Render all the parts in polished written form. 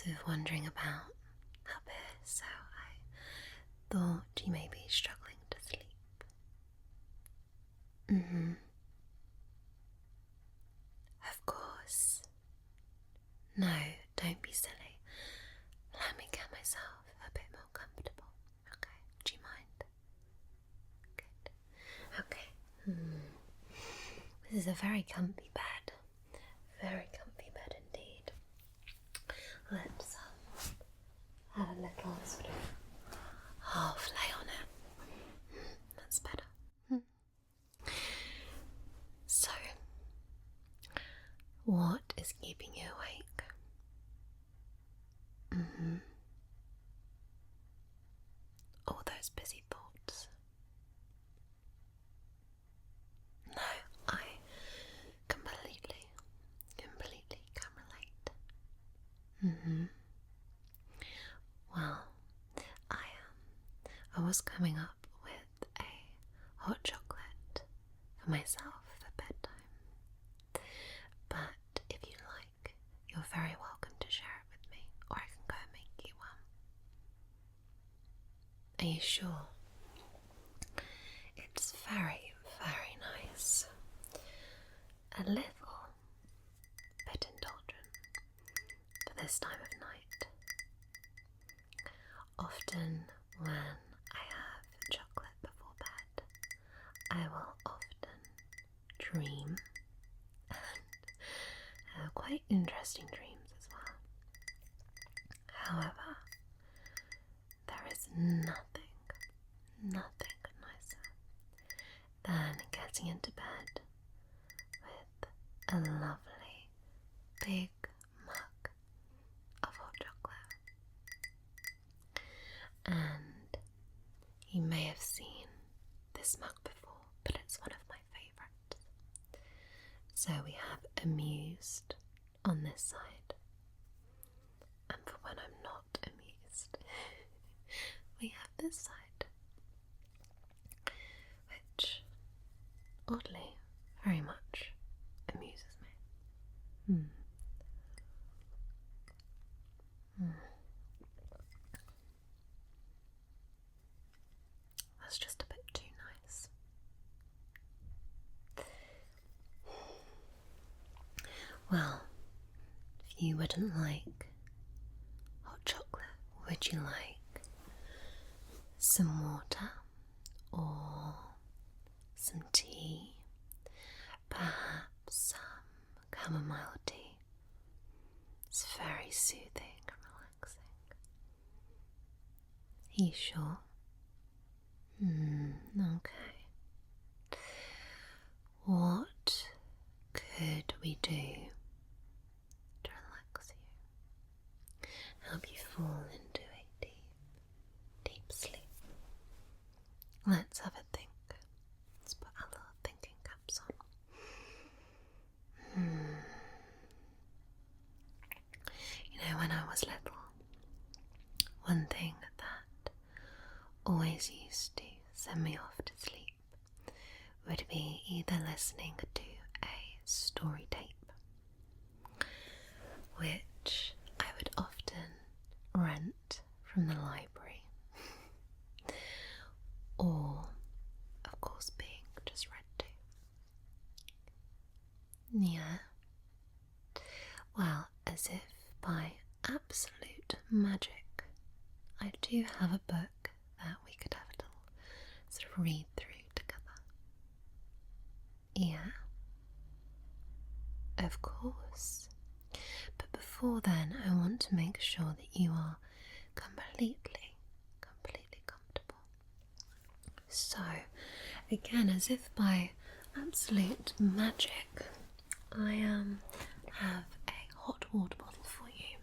sort of wandering about up here, so I thought you may be struggling to sleep. Of course. No, don't be silly. Let me get myself a bit more comfortable. Okay, do you mind? Good. Okay. This is a very comfy bed. Very comfy bed indeed. Let's have a little sort of half lay on it. That's better. So, what is keeping you awake? All those busy thoughts. No, I completely can relate. Well, I was coming up with a hot chocolate for myself for bedtime. But if you like, you're very welcome to share it with me, or I can go and make you one. Are you sure? It's very, very nice. A little bit indulgent for this time of night. Often when I have chocolate before bed, I will often dream and have quite interesting dreams as well. However, there is nothing nicer than getting into bed with a lovely big mug of hot chocolate. And you may have seen this mug before, but it's one of my favourites. So we have amused on this side, and for when I'm not amused, we have this side, which oddly very much amuses me. That's just a bit too nice. Well, if you wouldn't like hot chocolate, would you like some water or some tea? Perhaps some chamomile tea. It's very soothing and relaxing. Are you sure? Okay. What could we do to relax you? Help you fall into a deep, deep sleep. Let's have a think. Let's put our little thinking caps on. You know, when I was little, one thing that always used to send me off to sleep would be either listening to a story tape, which I would often rent from the library, or of course being just read to. Yeah. Well, as if by absolute magic, I do have a book that we could have a little sort of read through together. Yeah, of course. But before then, I want to make sure that you are completely comfortable. So, again, as if by absolute magic, I have a hot water bottle for you,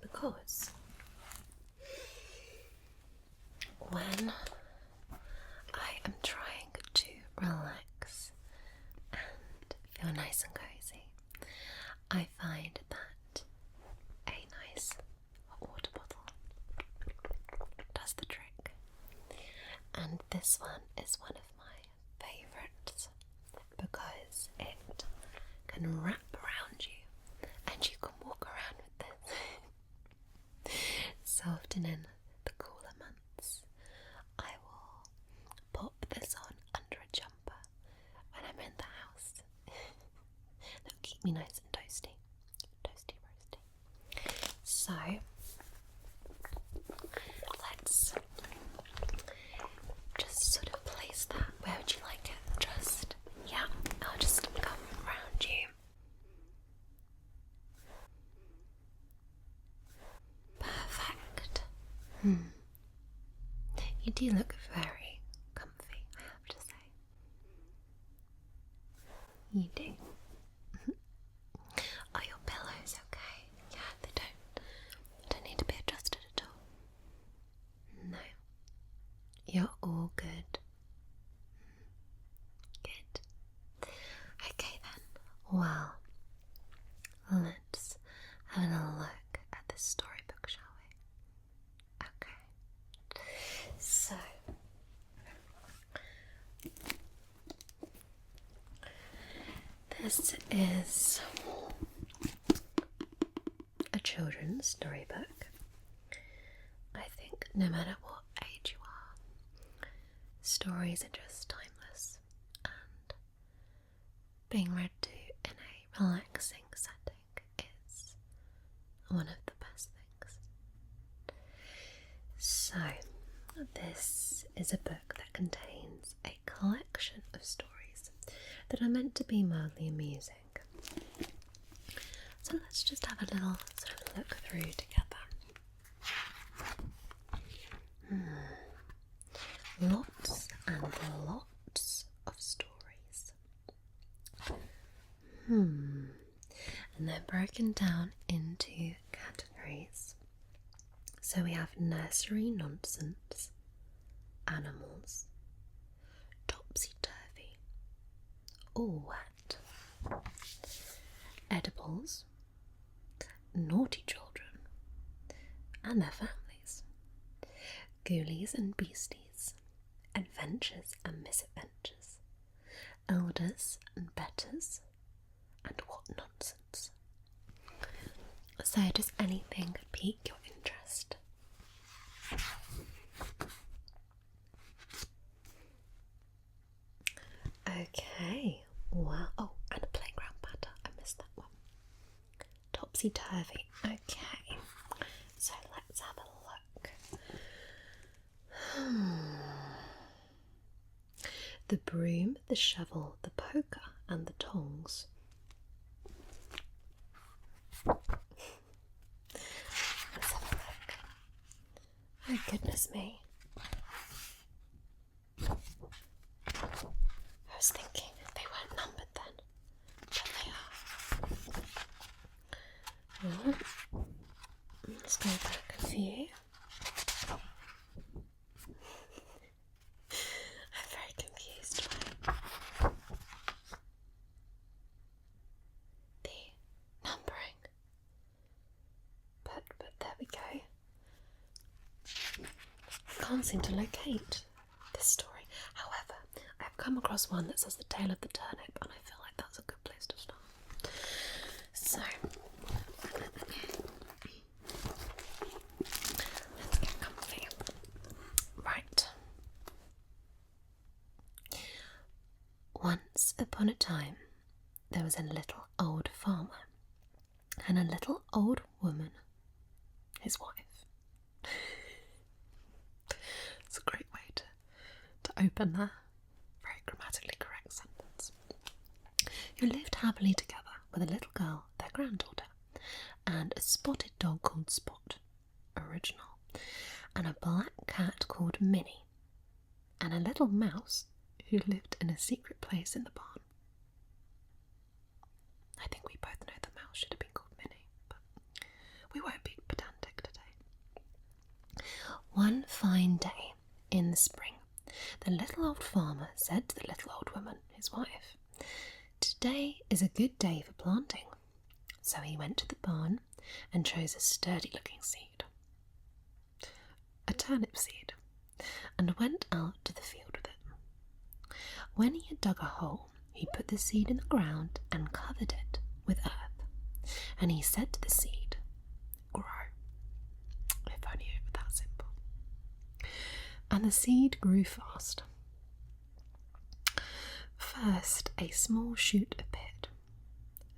because when I am trying to relax and feel nice and cozy, I find that a nice hot water bottle does the trick. And this one is one of my favourites because it can wrap around you and you can walk around with this. so often in the cooler months, I will pop this on under a jumper when I'm in the house. That'll keep me nice and toasty. Toasty roasty. So, let's just sort of place that. Where would you like it? Just, yeah, I'll just come around you. Perfect. You do look very comfy, I have to say. You do. Are your pillows okay? Yeah, they don't need to be adjusted at all. No. You're all good. Good. Okay then. Well, let's have a little look at this storybook, shall we? Okay. So, this is a children's storybook. I think no matter what age you are, stories are just timeless, and being read to in a relaxing setting is one of the best things. So, this is a book that contains a collection of stories that are meant to be mildly amusing. So let's just have a little sort of look through together. Lots and lots of stories. And they're broken down into categories. So we have nursery nonsense, animals, topsy-turvy, all wet, edibles, naughty children and their families, ghoulies and beasties, adventures and misadventures, elders and betters, and what nonsense. So does anything pique your interest? Okay, well, oh, and a playground patter, I missed that one. Topsy-turvy, okay, so let's have a look. The broom, the shovel, the poker, and the tongs. Let's have a look. Oh, goodness me. I was thinking they weren't numbered then, but they are. Right. Let's go back a few. I'm very confused by the numbering. But there we go. I can't seem to locate this story. However, I've come across one that says The Tale of the Turnip, and I feel like that's a good place to start. So, let's get comfy. Right. Once upon a time, there was a little old farmer and a little old woman, his wife. It's a great way to open that very grammatically correct sentence. Who lived happily together with a little girl, their granddaughter, and a spotted dog called Spot, original, and a black cat called Minnie, and a little mouse who lived in a secret place in the barn. I think we both know the mouse should have been called Minnie, but we won't be pedantic today. One fine day in the spring, the little old farmer said to the little old woman, his wife, "Today is a good day for planting." So he went to the barn and chose a sturdy-looking seed, a turnip seed, and went out to the field with it. When he had dug a hole, he put the seed in the ground and covered it with earth, and he said to the seed, "Grow." If only and the seed grew fast. First, a small shoot appeared,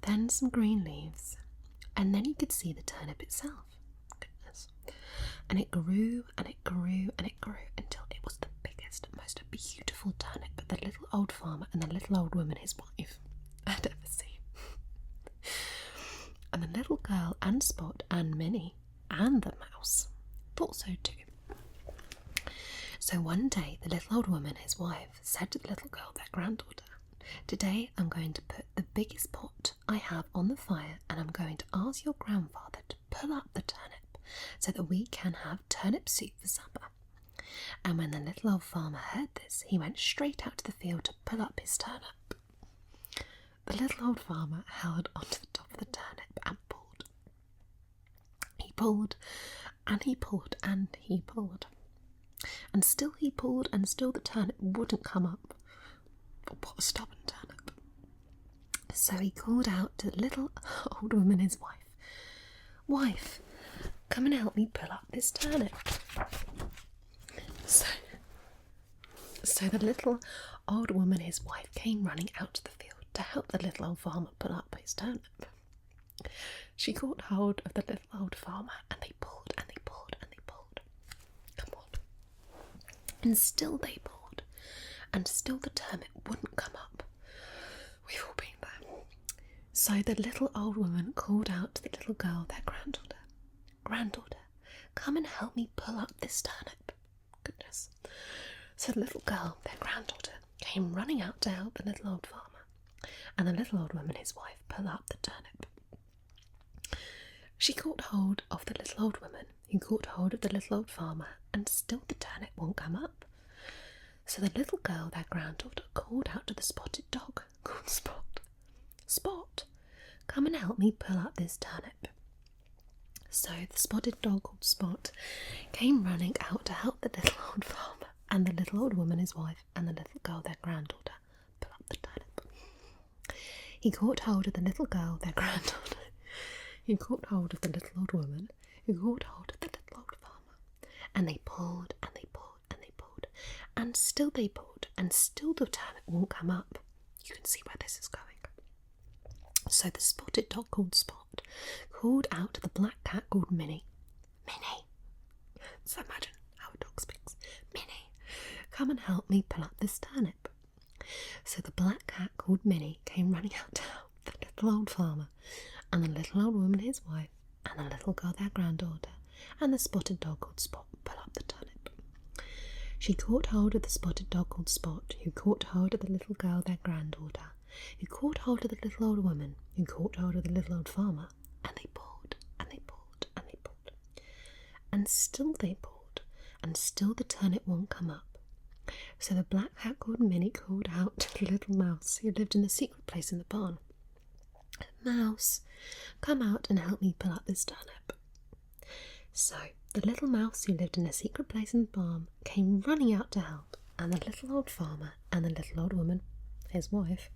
then some green leaves, and then you could see the turnip itself. Goodness. And it grew and it grew and it grew until it was the biggest, most beautiful turnip that the little old farmer and the little old woman, his wife, had ever seen. And the little girl and Spot and Minnie and the mouse thought so too. So one day the little old woman, his wife, said to the little girl, their granddaughter, "Today I'm going to put the biggest pot I have on the fire, and I'm going to ask your grandfather to pull up the turnip so that we can have turnip soup for supper." And when the little old farmer heard this, he went straight out to the field to pull up his turnip. The little old farmer held onto the top of the turnip and pulled. He pulled and he pulled and he pulled. And still he pulled, and still the turnip wouldn't come up. What a stubborn turnip. So he called out to the little old woman, his wife, "Wife, come and help me pull up this turnip." So the little old woman, his wife, came running out to the field to help the little old farmer pull up his turnip. She caught hold of the little old farmer, and they pulled and they pulled and they pulled. Come on. And still they pulled, and still the turnip wouldn't come up. We've all been there. So the little old woman called out to the little girl, their granddaughter, "Granddaughter, come and help me pull up this turnip." Goodness. So the little girl, their granddaughter, came running out to help the little old farmer, and the little old woman, his wife, pull up the turnip. She caught hold of the little old woman, who caught hold of the little old farmer, and still the turnip won't come up. So the little girl, their granddaughter, called out to the spotted dog, called Spot, "Spot, come and help me pull up this turnip." So the spotted dog, called Spot, came running out to help the little old farmer and the little old woman, his wife, and the little girl, their granddaughter, pull up the turnip. He caught hold of the little girl, their granddaughter. He caught hold of the little old woman, who caught hold of the little old farmer, and they pulled and they pulled and they pulled, and still they pulled, and still the turnip won't come up. You can see where this is going. So the spotted dog, called Spot, called out to the black cat, called Minnie. "Minnie," so imagine how a dog speaks, "Minnie, come and help me pull up this turnip." So the black cat, called Minnie, came running out to help the little old farmer, and the little old woman, his wife, and the little girl, their granddaughter, and the spotted dog, called Spot, pull up the turnip. She caught hold of the spotted dog, called Spot, who caught hold of the little girl, their granddaughter, who caught hold of the little old woman, who caught hold of the little old farmer, and they pulled and they pulled and they pulled. And still they pulled, and still the turnip won't come up. So the black cat, called Minnie, called out to the little mouse, who lived in a secret place in the barn, "Mouse, come out and help me pull up this turnip." So the little mouse, who lived in a secret place in the barn, came running out to help, and the little old farmer and the little old woman, his wife,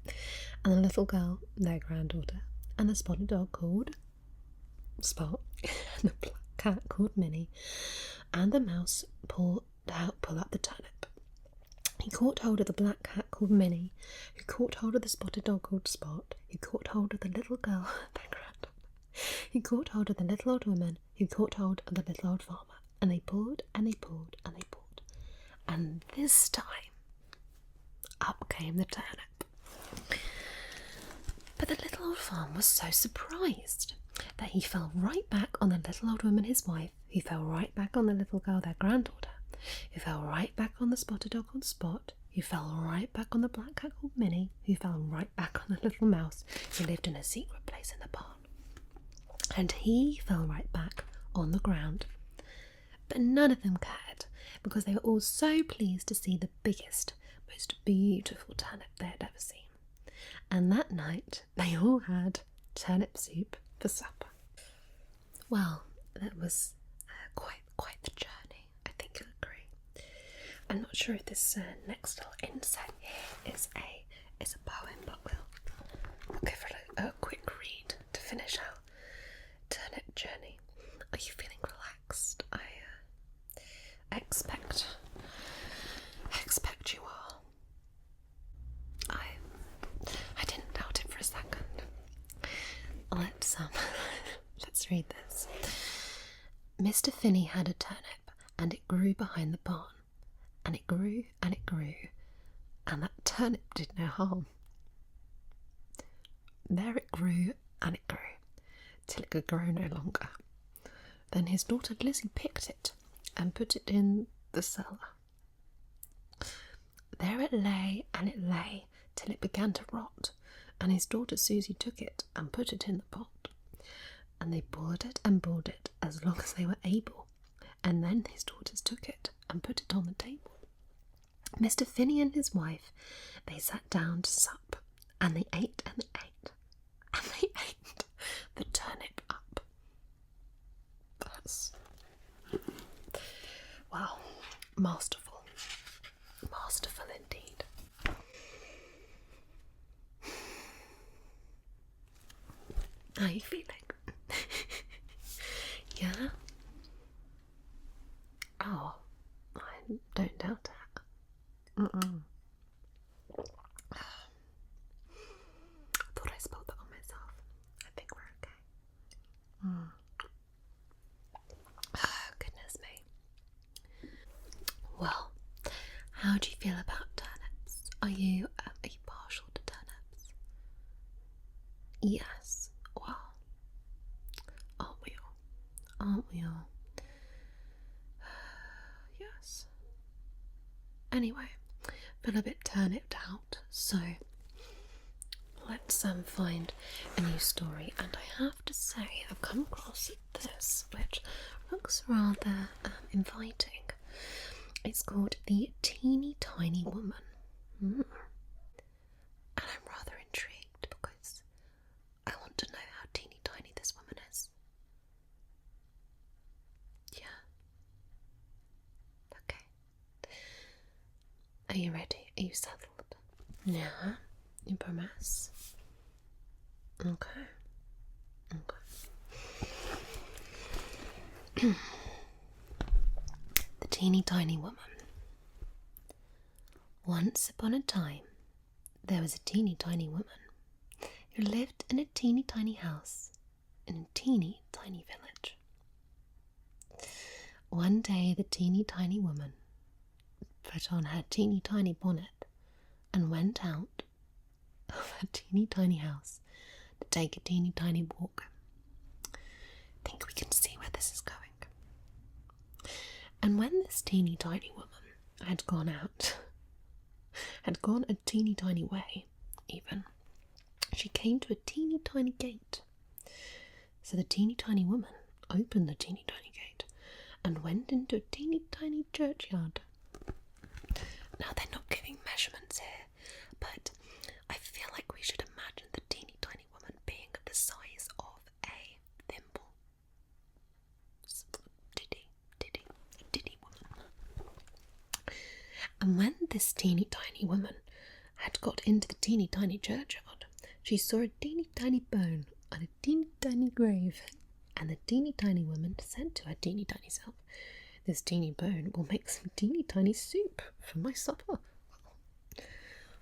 and the little girl, their granddaughter, and the spotted dog, called Spot, and the black cat, called Minnie, and the mouse pulled out pull up the turnip. He caught hold of the black cat, called Minnie, who caught hold of the spotted dog, called Spot, who caught hold of the little girl, their granddaughter, who caught hold of the little old woman, who caught hold of the little old farmer, and they pulled and they pulled and they pulled, and this time up came the turnip. But the little old farmer was so surprised that he fell right back on the little old woman, his wife, who fell right back on the little girl, their granddaughter, who fell right back on the spotted dog, called Spot, who fell right back on the black cat, called Minnie, who fell right back on the little mouse, who lived in a secret place in the barn. And he fell right back on the ground. But none of them cared, because they were all so pleased to see the biggest, most beautiful turnip they had ever seen. And that night they all had turnip soup for supper. Well, that was quite the journey, I think you'll agree. I'm not sure if this next little inset here is a poem, but we'll give it a quick read to finish our turnip journey. Are you feeling relaxed? I expect Mr. Finney had a turnip, and it grew behind the barn. And it grew, and it grew, and that turnip did no harm. There it grew, and it grew, till it could grow no longer. Then his daughter Lizzie picked it, and put it in the cellar. There it lay, till it began to rot, and his daughter Susie took it, and put it in the pot. And they boiled it as long as they were able, and then his daughters took it, and put it on the table. Mr. Finney and his wife, they sat down to sup, and they ate, and they ate, and they ate the turnip up. That's, wow, masterful. Masterful indeed. How are you feeling? Yeah? Oh, I don't doubt it. Thought I spilled that on myself. I think we're okay. Oh, goodness me. Well, how do you feel about turnips? Are you partial to turnips? Yes. Well, aren't we all? Aren't we all? Yes. Anyway, feel a bit turnipped out, so let's find a new story. And I have to say, I've come across this, which looks rather inviting. It's called The Teeny Tiny Woman. And I'm rather intrigued because I want to know how teeny tiny this woman is. Yeah. Okay. Are you ready? Are you settled? Yeah. You promise? Okay. The Teeny Tiny Woman. Once upon a time, there was a teeny tiny woman who lived in a teeny tiny house in a teeny tiny village. One day the teeny tiny woman put on her teeny tiny bonnet and went out of her teeny tiny house to take a teeny tiny walk. I think we can see where this is going. And when this teeny tiny woman had gone out, had gone a teeny tiny way even, she came to a teeny tiny gate. So the teeny tiny woman opened the teeny tiny gate and went into a teeny tiny churchyard. Now they're not giving measurements here, but I feel like we should imagine the teeny tiny woman being the size of a thimble. Diddy woman. And when this teeny tiny woman had got into the teeny tiny churchyard, she saw a teeny tiny bone on a teeny tiny grave. And the teeny tiny woman said to her teeny tiny self, "This teeny bone will make some teeny tiny soup for my supper."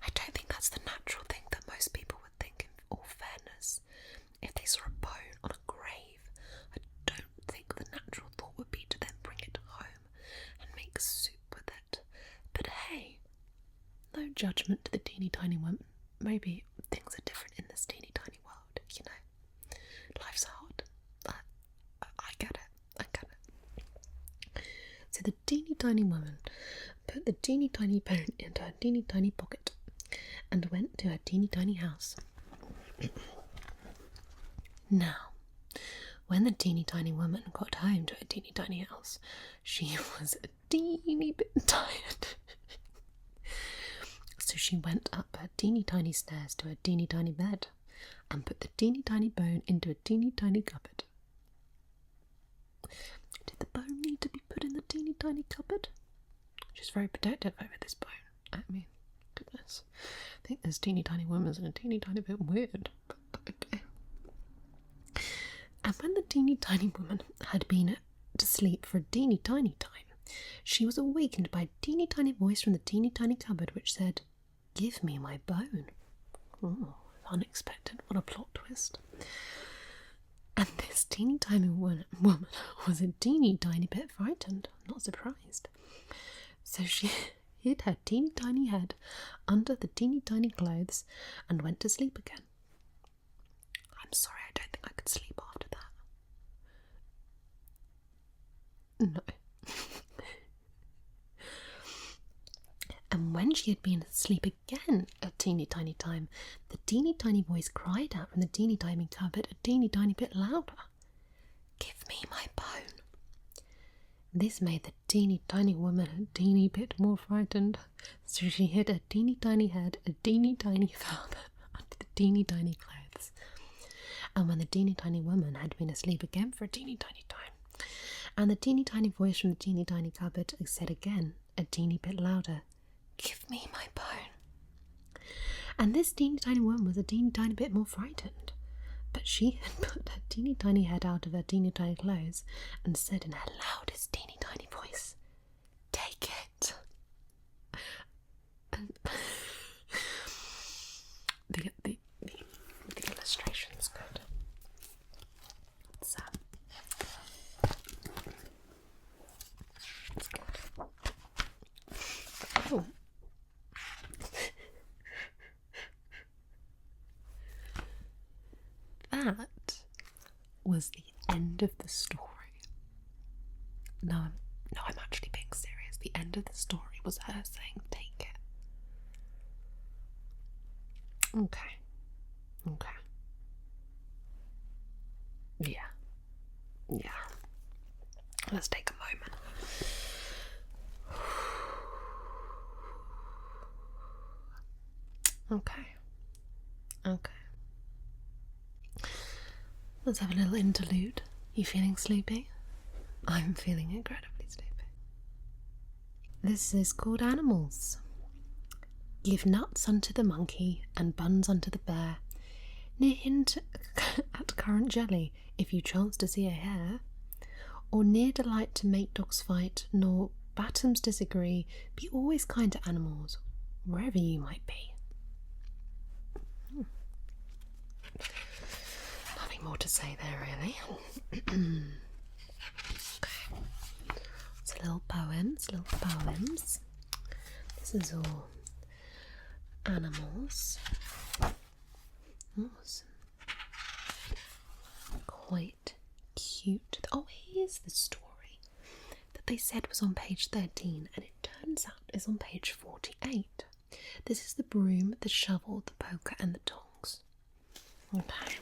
I don't think that's the natural thing that most people would think, in all fairness. If they saw a bone on a grave, I don't think the natural thought would be to then bring it home and make soup with it. But hey, no judgment to the teeny tiny woman. Maybe things are different in this teeny tiny world, you know. Life's hard. I get it. So the teeny tiny woman put the teeny tiny bone into her teeny tiny pocket and went to her teeny tiny house. Now, when the teeny tiny woman got home to her teeny tiny house, she was a teeny bit tired. So she went up her teeny tiny stairs to her teeny tiny bed and put the teeny tiny bone into a teeny tiny cupboard. Did the bone need to be put in the teeny tiny cupboard? She's very protective over this bone. I mean, goodness. I think this teeny tiny woman's a teeny tiny bit weird. But okay. And when the teeny tiny woman had been to sleep for a teeny tiny time, she was awakened by a teeny tiny voice from the teeny tiny cupboard which said, "Give me my bone." Oh, unexpected. What a plot twist. And this teeny tiny woman was a teeny tiny bit frightened, not surprised. So she hid her teeny tiny head under the teeny tiny clothes and went to sleep again. I'm sorry, I don't think I could sleep after that. No. And when she had been asleep again a teeny tiny time, the teeny tiny voice cried out from the teeny tiny cupboard a teeny tiny bit louder. "Give me my bone." This made the teeny tiny woman a teeny bit more frightened, so she hid her teeny tiny head a teeny tiny further under the teeny tiny clothes. And when the teeny tiny woman had been asleep again for a teeny tiny time, and the teeny tiny voice from the teeny tiny cupboard said again a teeny bit louder, "Give me my bone." And this teeny tiny woman was a teeny tiny bit more frightened, but she had put her teeny tiny head out of her teeny tiny clothes and said in her loudest teeny tiny voice, "Take it." And the illustration's good. It's good. Oh. That was the end of the story. No, I'm actually being serious. The end of the story was her saying, "Take it." Okay. Yeah. Let's take a moment. Okay. Let's have a little interlude. You feeling sleepy? I'm feeling incredibly sleepy. This is called Animals. Give nuts unto the monkey and buns unto the bear. Near hint at currant jelly if you chance to see a hare. Or near delight to make dogs fight, nor batoms disagree. Be always kind to animals, wherever you might be. Nothing more to say there, really. Okay. It's little poems. This is all animals. Awesome. Quite cute. Oh, here's the story that they said was on page 13, and it turns out is on page 48. This is the broom, the shovel, the poker, and the tongs. Okay.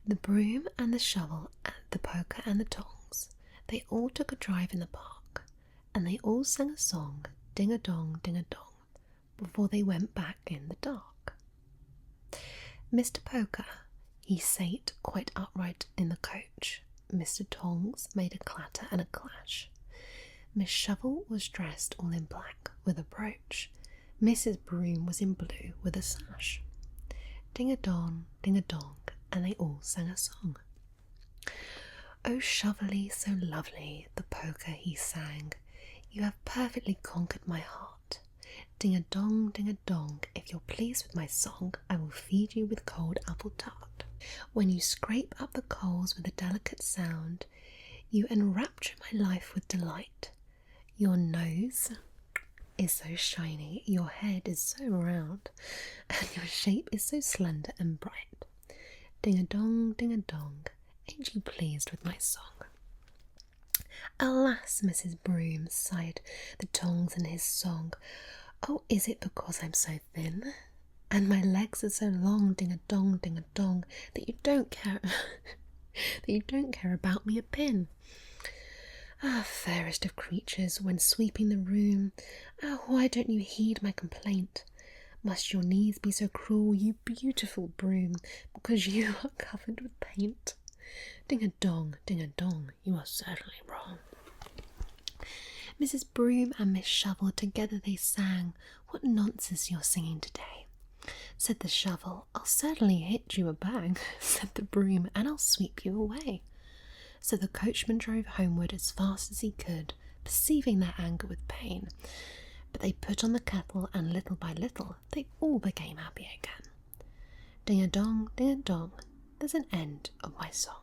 The broom and the shovel, and the poker and the tongs, they all took a drive in the park, and they all sang a song, ding-a-dong, ding-a-dong, before they went back in the dark. Mr. Poker, he sate quite upright in the coach. Mr. Tongs made a clatter and a clash. Miss Shovel was dressed all in black with a brooch. Mrs. Broom was in blue with a sash. Ding-a-dong, ding-a-dong, and they all sang a song. "Oh, Shovelly, so lovely," the poker he sang, "you have perfectly conquered my heart. Ding-a-dong, ding-a-dong, if you're pleased with my song, I will feed you with cold apple tart. When you scrape up the coals with a delicate sound, you enrapture my life with delight. Your nose is so shiny, your head is so round, and your shape is so slender and bright. Ding-a-dong, ding-a-dong, ain't you pleased with my song?" "Alas, Mrs. Broom," sighed the Tongs in his song, "oh, is it because I'm so thin, and my legs are so long, ding-a-dong, ding-a-dong, that you don't care about me a pin? Ah, fairest of creatures, when sweeping the room, why don't you heed my complaint? Must your knees be so cruel, you beautiful broom, because you are covered with paint? Ding-a-dong, you are certainly wrong." Mrs. Broom and Miss Shovel together they sang, "What nonsense you're singing today." Said the Shovel, "I'll certainly hit you a bang." Said the Broom, "and I'll sweep you away." So the coachman drove homeward as fast as he could, perceiving their anger with pain. But they put on the kettle, and little by little they all became happy again. Ding-a-dong, there's an end of my song.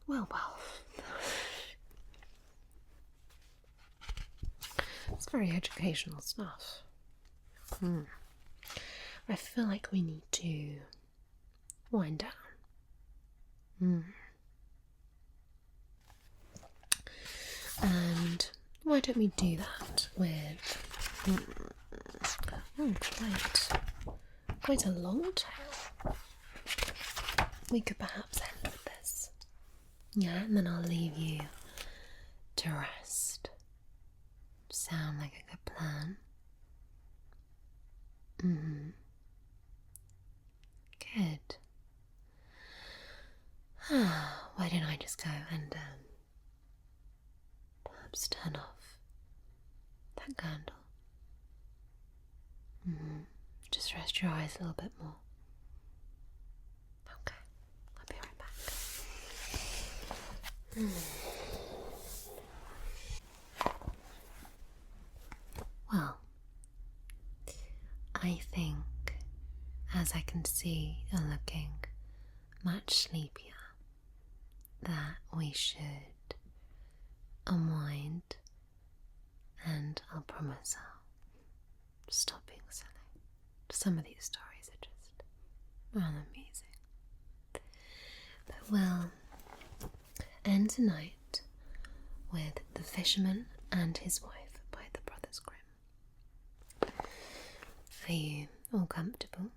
Well. It's very educational stuff. I feel like we need to wind down. And why don't we do that with quite a long tail. We could perhaps end with this. Yeah, and then I'll leave you to rest. Sound like a good plan? Good. Why don't I just go and perhaps turn off that candle? Just rest your eyes a little bit more. Okay, I'll be right back. Well, I think, as I can see you're looking much sleepier, that we should unwind, and I'll promise I'll stop being silly. Some of these stories are just rather amusing. But we'll end tonight with The Fisherman and His Wife by the Brothers Grimm. Are you all comfortable?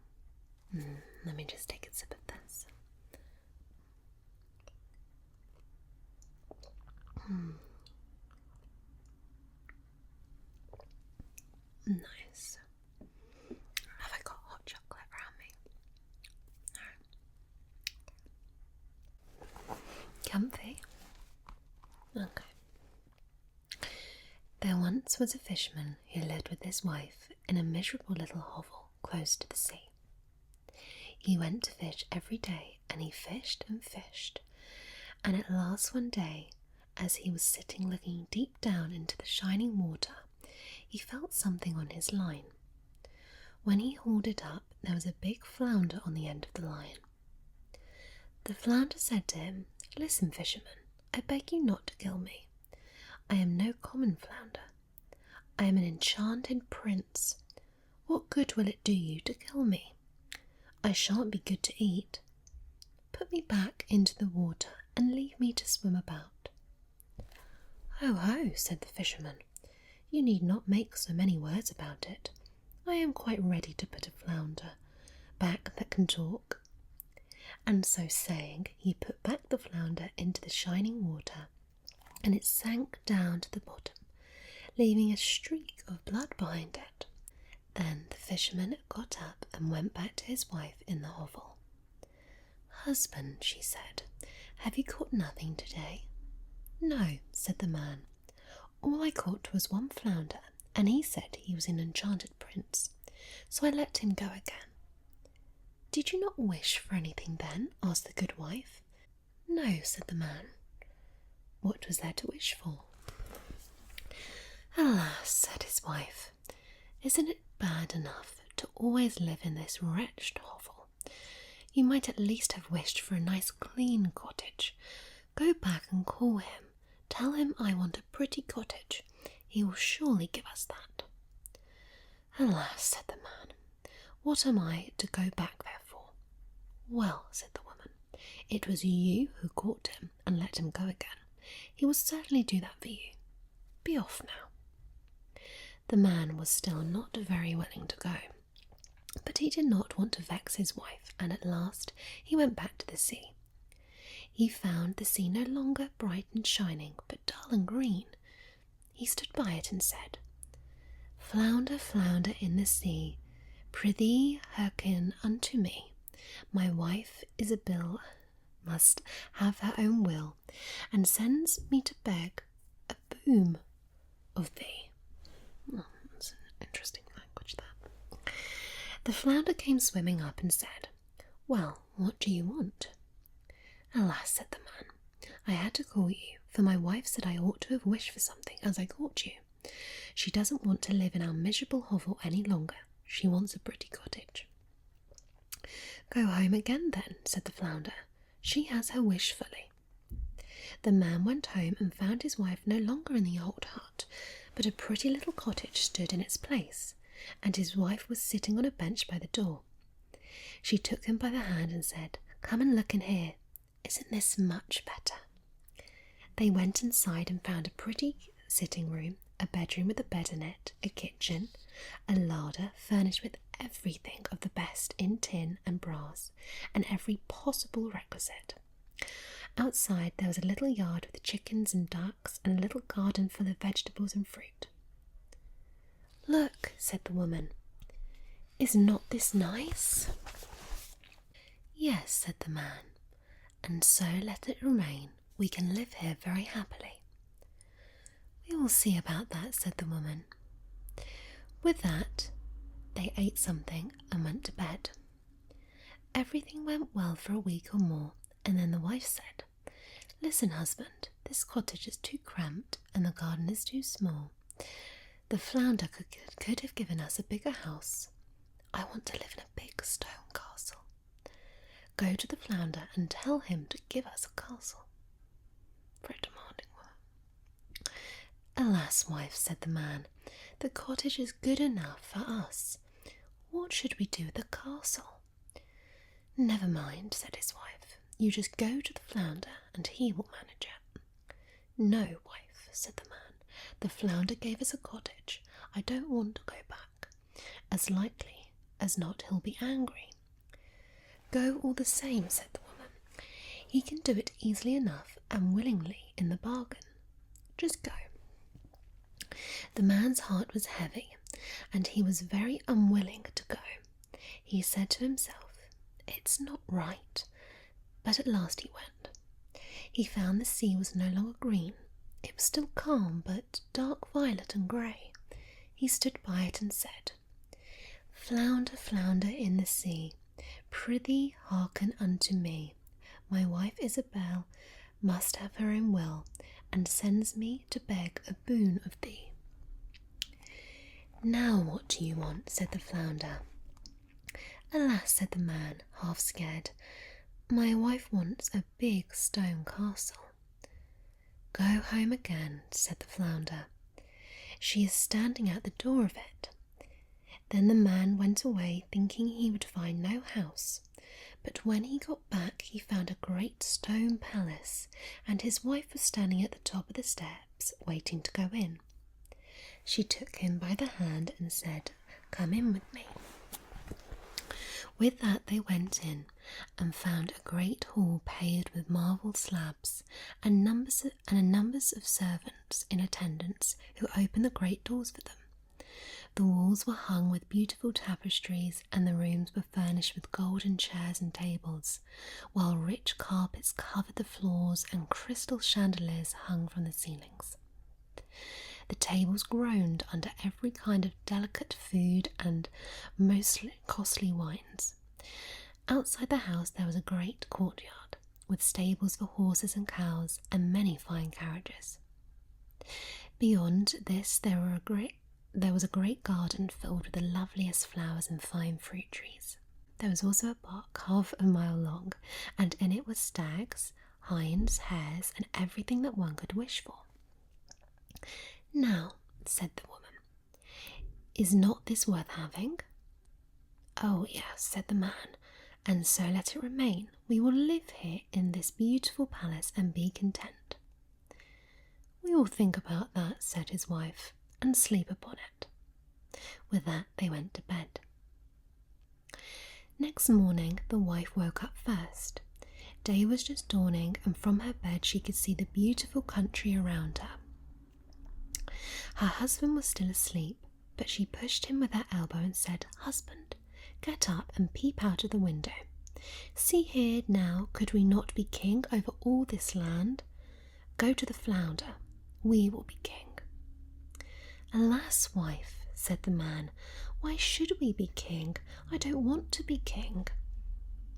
Let me just take a sip of this. Nice. Have I got hot chocolate around me? No. Comfy? Okay. There once was a fisherman who lived with his wife in a miserable little hovel close to the sea. He went to fish every day, and he fished and fished, and at last one day, as he was sitting looking deep down into the shining water, he felt something on his line. When he hauled it up, there was a big flounder on the end of the line. The flounder said to him, "Listen, fisherman, I beg you not to kill me. I am no common flounder. I am an enchanted prince. What good will it do you to kill me? I shan't be good to eat. Put me back into the water and leave me to swim about." "Ho, ho," said the fisherman. "You need not make so many words about it. I am quite ready to put a flounder back that can talk." And so saying, he put back the flounder into the shining water, and it sank down to the bottom, leaving a streak of blood behind it. Then the fisherman got up and went back to his wife in the hovel. "Husband," she said, "have you caught nothing today?" "No," said the man. "All I caught was one flounder, and he said he was an enchanted prince, so I let him go again." "Did you not wish for anything then?" asked the good wife. "No," said the man. "What was there to wish for?" "Alas," said his wife, "isn't it bad enough to always live in this wretched hovel? You might at least have wished for a nice clean cottage. Go back and call him. Tell him I want a pretty cottage. He will surely give us that." "Alas," said the man, "what am I to go back there for?" "Well," said the woman, "it was you who caught him and let him go again. He will certainly do that for you. Be off now." The man was still not very willing to go, but he did not want to vex his wife, and at last he went back to the sea. He found the sea no longer bright and shining, but dull and green. He stood by it and said, "Flounder, flounder in the sea, prithee hearken unto me. My wife Isabel must have her own will, and sends me to beg a boon of thee." That's an interesting language, that. The flounder came swimming up and said, "Well, what do you want?" "Alas," said the man, "I had to call you, for my wife said I ought to have wished for something as I caught you. She doesn't want to live in our miserable hovel any longer. She wants a pretty cottage. Go home again then, said the flounder. She has her wish fully. The man went home and found his wife no longer in the old hut, but a pretty little cottage stood in its place, and his wife was sitting on a bench by the door. She took him by the hand and said, Come and look in here. Isn't this much better? They went inside and found a pretty sitting room, a bedroom with a bed in it, a kitchen, a larder furnished with everything of the best in tin and brass, and every possible requisite. Outside there was a little yard with chickens and ducks, and a little garden full of vegetables and fruit. Look, said the woman. Is not this nice? Yes, said the man, and so let it remain. We can live here very happily. We will see about that, said the woman. With that, they ate something and went to bed. Everything went well for a week or more, and then the wife said, Listen, husband, this cottage is too cramped and the garden is too small. The flounder could have given us a bigger house. I want to live in a big stone castle. Go to the flounder and tell him to give us a castle. Very demanding woman. Alas, wife, said the man, the cottage is good enough for us. What should we do with the castle? Never mind, said his wife. You just go to the flounder and he will manage it. No, wife, said the man. The flounder gave us a cottage. I don't want to go back. As likely as not he'll be angry. Go all the same, said the woman. He can do it easily enough and willingly in the bargain. Just go. The man's heart was heavy, and he was very unwilling to go. He said to himself, It's not right. But at last he went. He found the sea was no longer green. It was still calm, but dark violet and grey. He stood by it and said, Flounder, flounder in the sea, prithee hearken unto me. My wife Isabel must have her own will, and sends me to beg a boon of thee. Now what do you want? Said the flounder. Alas, said the man, half scared, my wife wants a big stone castle. Go home again, said the flounder. She is standing at the door of it. Then the man went away, thinking he would find no house. But when he got back, he found a great stone palace, and his wife was standing at the top of the steps, waiting to go in. She took him by the hand and said, Come in with me. With that they went in, and found a great hall paved with marble slabs, and numbers of servants in attendance who opened the great doors for them. The walls were hung with beautiful tapestries, and the rooms were furnished with golden chairs and tables, while rich carpets covered the floors and crystal chandeliers hung from the ceilings. The tables groaned under every kind of delicate food and most costly wines. Outside the house there was a great courtyard, with stables for horses and cows, and many fine carriages. Beyond this there was a great garden filled with the loveliest flowers and fine fruit trees. There was also a park half a mile long, and in it were stags, hinds, hares, and everything that one could wish for. Now, said the woman, is not this worth having? Oh, yes, said the man, and so let it remain. We will live here in this beautiful palace and be content. We will think about that, said his wife, and sleep upon it. With that they went to bed. Next morning the wife woke up first. Day was just dawning, and from her bed she could see the beautiful country around her. Her husband was still asleep, but she pushed him with her elbow and said, Husband, get up and peep out of the window. See here now, could we not be king over all this land? Go to the flounder, we will be king. Alas, wife, said the man, why should we be king? I don't want to be king.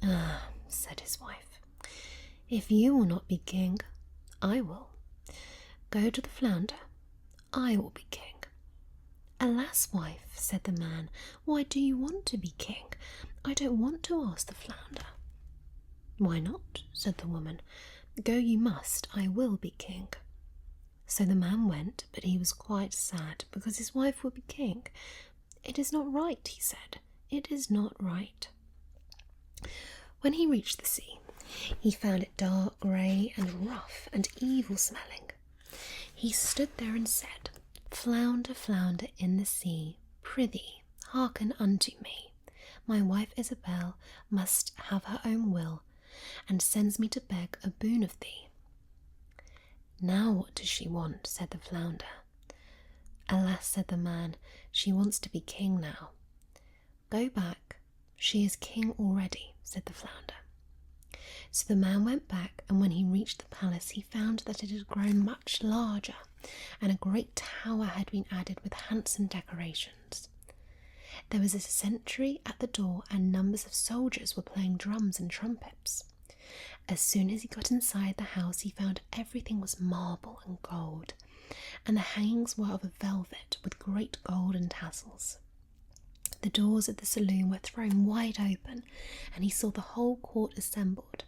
Ah, said his wife, if you will not be king, I will. Go to the flounder, I will be king. Alas, wife, said the man, why do you want to be king? I don't want to ask the flounder. Why not? Said the woman. Go you must, I will be king. So the man went, but he was quite sad because his wife would be king. It is not right, he said. It is not right. When he reached the sea, he found it dark, grey, and rough, and evil-smelling. He stood there and said, Flounder, flounder in the sea, prithee, hearken unto me. My wife Isabel must have her own will, and sends me to beg a boon of thee. Now what does she want? Said the flounder. Alas, said the man, she wants to be king now. Go back, she is king already, said the flounder. So the man went back, and when he reached the palace he found that it had grown much larger, and a great tower had been added with handsome decorations. There was a sentry at the door, and numbers of soldiers were playing drums and trumpets. As soon as he got inside the house he found everything was marble and gold, and the hangings were of a velvet with great golden tassels. The doors of the saloon were thrown wide open, and he saw the whole court assembled.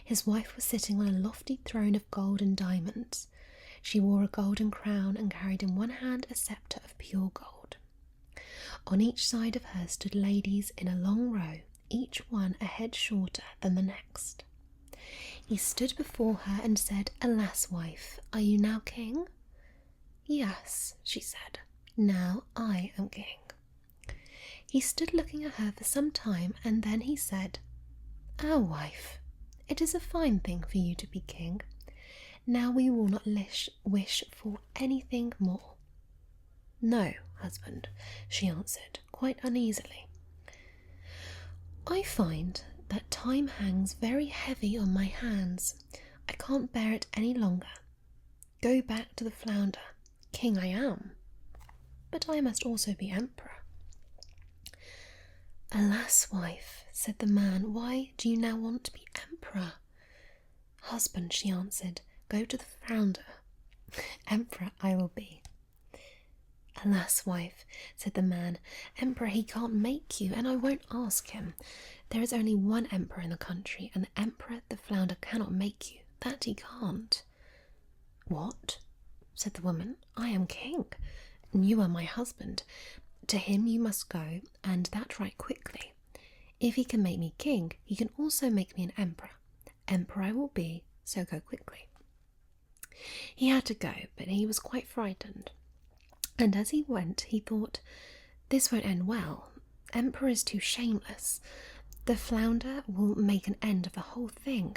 His wife was sitting on a lofty throne of gold and diamonds. She wore a golden crown and carried in one hand a sceptre of pure gold. On each side of her stood ladies in a long row, each one a head shorter than the next. He stood before her and said, Alas, wife, are you now king? Yes, she said, now I am king. He stood looking at her for some time, and then he said, wife, it is a fine thing for you to be king. Now we will not wish for anything more. No, husband, she answered, quite uneasily. I find that time hangs very heavy on my hands. I can't bear it any longer. Go back to the flounder. King I am, but I must also be emperor. Alas, wife, said the man, why do you now want to be emperor? Husband, she answered, go to the flounder. Emperor I will be. Alas, wife, said the man, emperor he can't make you, and I won't ask him. There is only one emperor in the country, and the emperor the flounder cannot make you. That he can't. What? Said the woman. I am king, and you are my husband. To him you must go, and that right quickly. If he can make me king, he can also make me an emperor. Emperor I will be, so go quickly. He had to go, but he was quite frightened. And as he went, he thought, this won't end well. Emperor is too shameless. The flounder will make an end of the whole thing.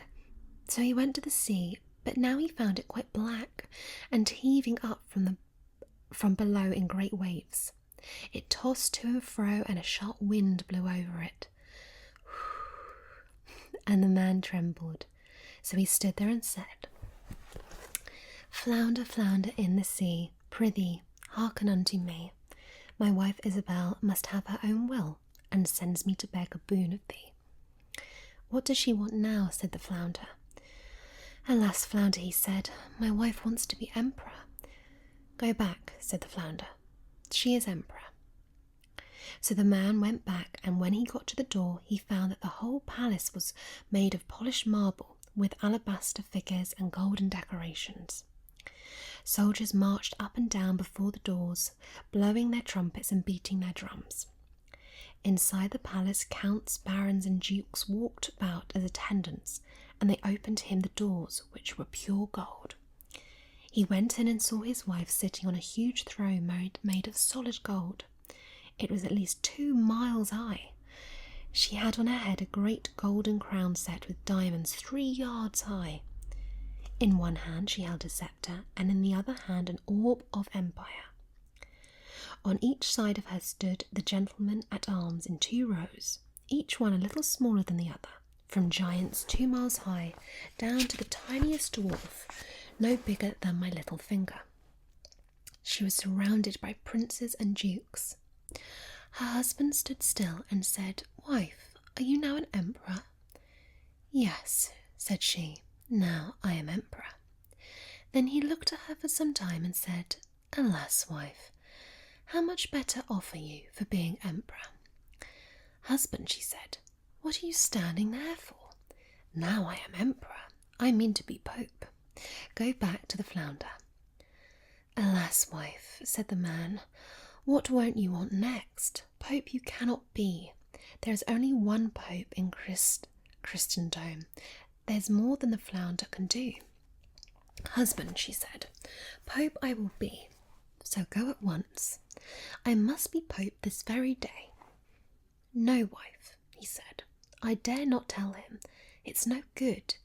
So he went to the sea, but now he found it quite black and heaving up from below in great waves. It tossed to and fro, and a sharp wind blew over it. And the man trembled. So he stood there and said, Flounder, flounder in the sea, prithee, hearken unto me. My wife Isabel must have her own will, and sends me to beg a boon of thee. What does she want now? Said the flounder. Alas, flounder, he said, my wife wants to be emperor. Go back, said the flounder. She is emperor. So the man went back, and when he got to the door, he found that the whole palace was made of polished marble, with alabaster figures and golden decorations. Soldiers marched up and down before the doors, blowing their trumpets and beating their drums. Inside the palace, counts, barons, and dukes walked about as attendants, and they opened to him the doors, which were pure gold. He went in and saw his wife sitting on a huge throne made of solid gold. It was at least 2 miles high. She had on her head a great golden crown set with diamonds 3 yards high. In one hand she held a sceptre, and in the other hand an orb of empire. On each side of her stood the gentlemen at arms in 2 rows, each one a little smaller than the other, from giants 2 miles high down to the tiniest dwarf, no bigger than my little finger. She was surrounded by princes and dukes. Her husband stood still and said, Wife, are you now an emperor? Yes, said she, now I am emperor. Then he looked at her for some time and said, Alas, wife, How much better off are you for being emperor? Husband, she said, what are you standing there for? Now I am emperor, I mean to be pope. Go back to the flounder. Alas, wife, said the man, what won't you want next? Pope you cannot be. There is only one pope in Christendom. There's more than the flounder can do. Husband, she said, pope I will be, so go at once. I must be pope this very day. No, wife, he said, I dare not tell him. It's no good.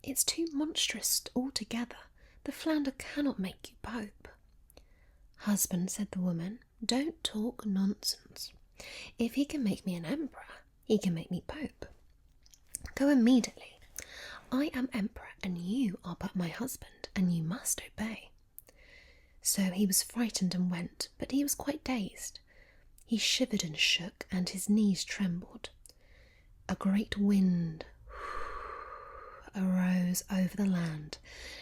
It's too monstrous altogether. The flounder cannot make you pope. Husband, said the woman, don't talk nonsense. If he can make me an emperor, he can make me pope. Go immediately. I am emperor, and you are but my husband, and you must obey. So he was frightened and went, but he was quite dazed. He shivered and shook, and his knees trembled. A great wind arose over the land.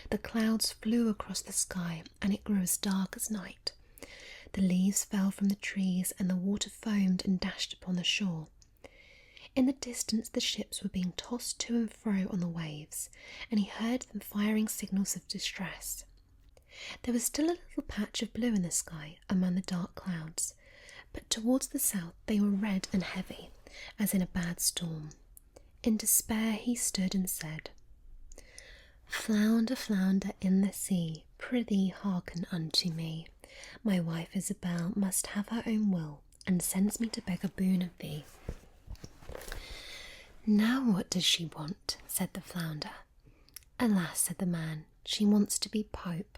The clouds flew across the sky, and it grew as dark as night. The leaves fell from the trees, and the water foamed and dashed upon the shore. In the distance the ships were being tossed to and fro on the waves, and he heard them firing signals of distress. There was still a little patch of blue in the sky among the dark clouds, but towards the south they were red and heavy, as in a bad storm. In despair he stood and said, Flounder, flounder in the sea, prithee hearken unto me. My wife Isabel must have her own will, and sends me to beg a boon of thee. Now what does she want? Said the flounder. Alas, said the man, she wants to be pope.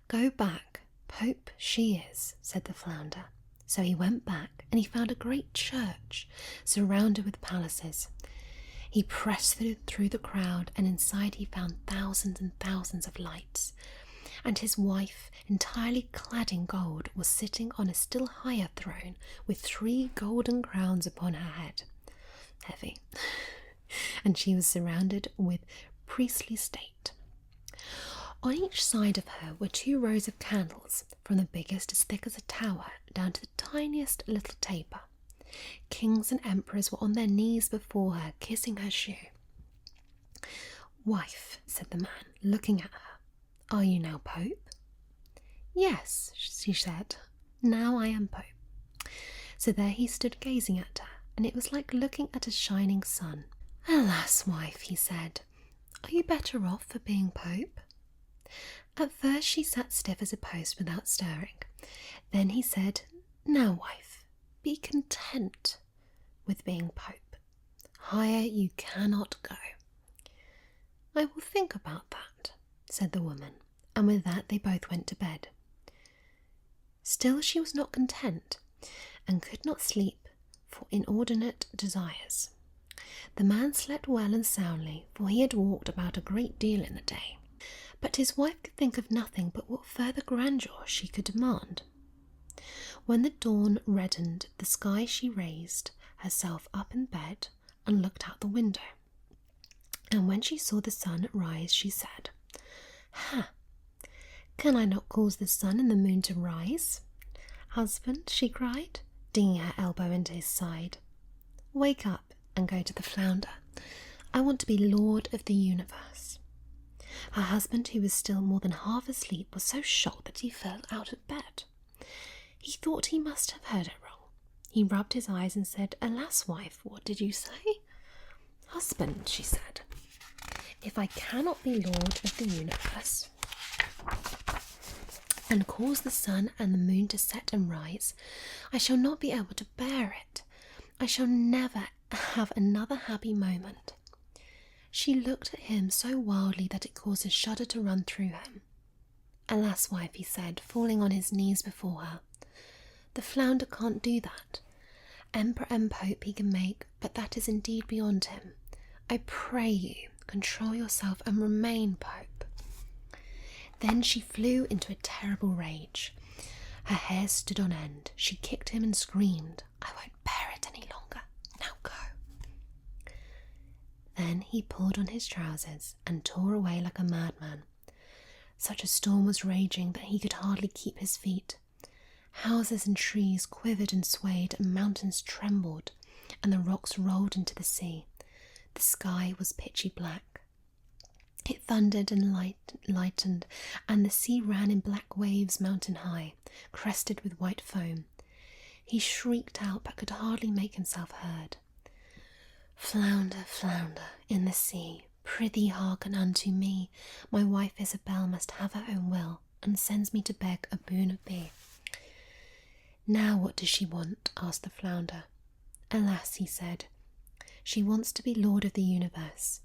Go back, pope she is, said the flounder. So he went back, and he found a great church, surrounded with palaces. He pressed through the crowd, and inside he found thousands and thousands of lights. And his wife, entirely clad in gold, was sitting on a still higher throne, with 3 golden crowns upon her head. Heavy. And she was surrounded with priestly state. On each side of her were 2 rows of candles, from the biggest as thick as a tower down to the tiniest little taper. Kings and emperors were on their knees before her, kissing her shoe. Wife, said the man, looking at her, are you now pope? Yes, she said, now I am pope. So there he stood gazing at her, and it was like looking at a shining sun. Alas, wife, he said, are you better off for being pope? At first she sat stiff as a post without stirring. Then he said, now, wife, be content with being pope. Higher you cannot go. I will think about that, said the woman, and with that they both went to bed. Still she was not content, and could not sleep for inordinate desires. The man slept well and soundly, for he had walked about a great deal in the day. But his wife could think of nothing but what further grandeur she could demand. When the dawn reddened the sky, she raised herself up in bed and looked out the window. And when she saw the sun rise, she said, Ha! Can I not cause the sun and the moon to rise? Husband, she cried, digging her elbow into his side, wake up and go to the flounder. I want to be lord of the universe. Her husband, who was still more than half asleep, was so shocked that he fell out of bed. He thought he must have heard it wrong. He rubbed his eyes and said, Alas, wife, what did you say? Husband, she said, if I cannot be lord of the universe and cause the sun and the moon to set and rise, I shall not be able to bear it. I shall never have another happy moment. She looked at him so wildly that it caused a shudder to run through him. Alas, wife, he said, falling on his knees before her, the flounder can't do that. Emperor and pope he can make, but that is indeed beyond him. I pray you, control yourself and remain pope. Then she flew into a terrible rage. Her hair stood on end. She kicked him and screamed, I won't bear it any longer. Now go. Then he pulled on his trousers and tore away like a madman. Such a storm was raging that he could hardly keep his feet. Houses and trees quivered and swayed, and mountains trembled, and the rocks rolled into the sea. The sky was pitchy black. It thundered and lightened, and the sea ran in black waves mountain high, crested with white foam. He shrieked out, but could hardly make himself heard. Flounder, flounder, in the sea, prithee hearken unto me. My wife Isabel must have her own will, and sends me to beg a boon of thee. Now what does she want? Asked the flounder. Alas, he said, she wants to be lord of the universe.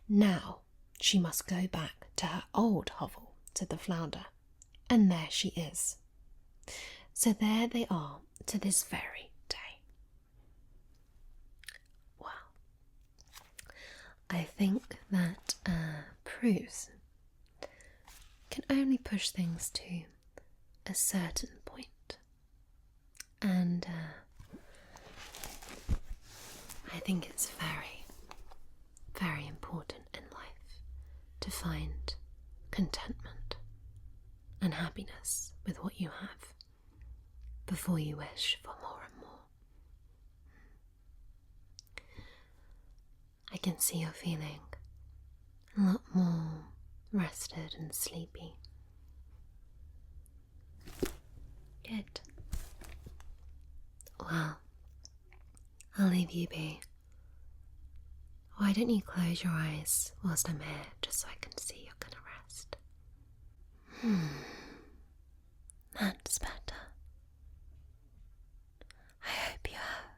Now she must go back to her old hovel, said the flounder, and there she is. So there they are to this very day. Well, I think that proofs can only push things to a certain point. And I think it's very, very important in life to find contentment and happiness with what you have before you wish for more and more. I can see you're feeling a lot more rested and sleepy. Good. Well, I'll leave you be. Why don't you close your eyes whilst I'm here, just so I can see you're gonna rest? That's better. I hope you have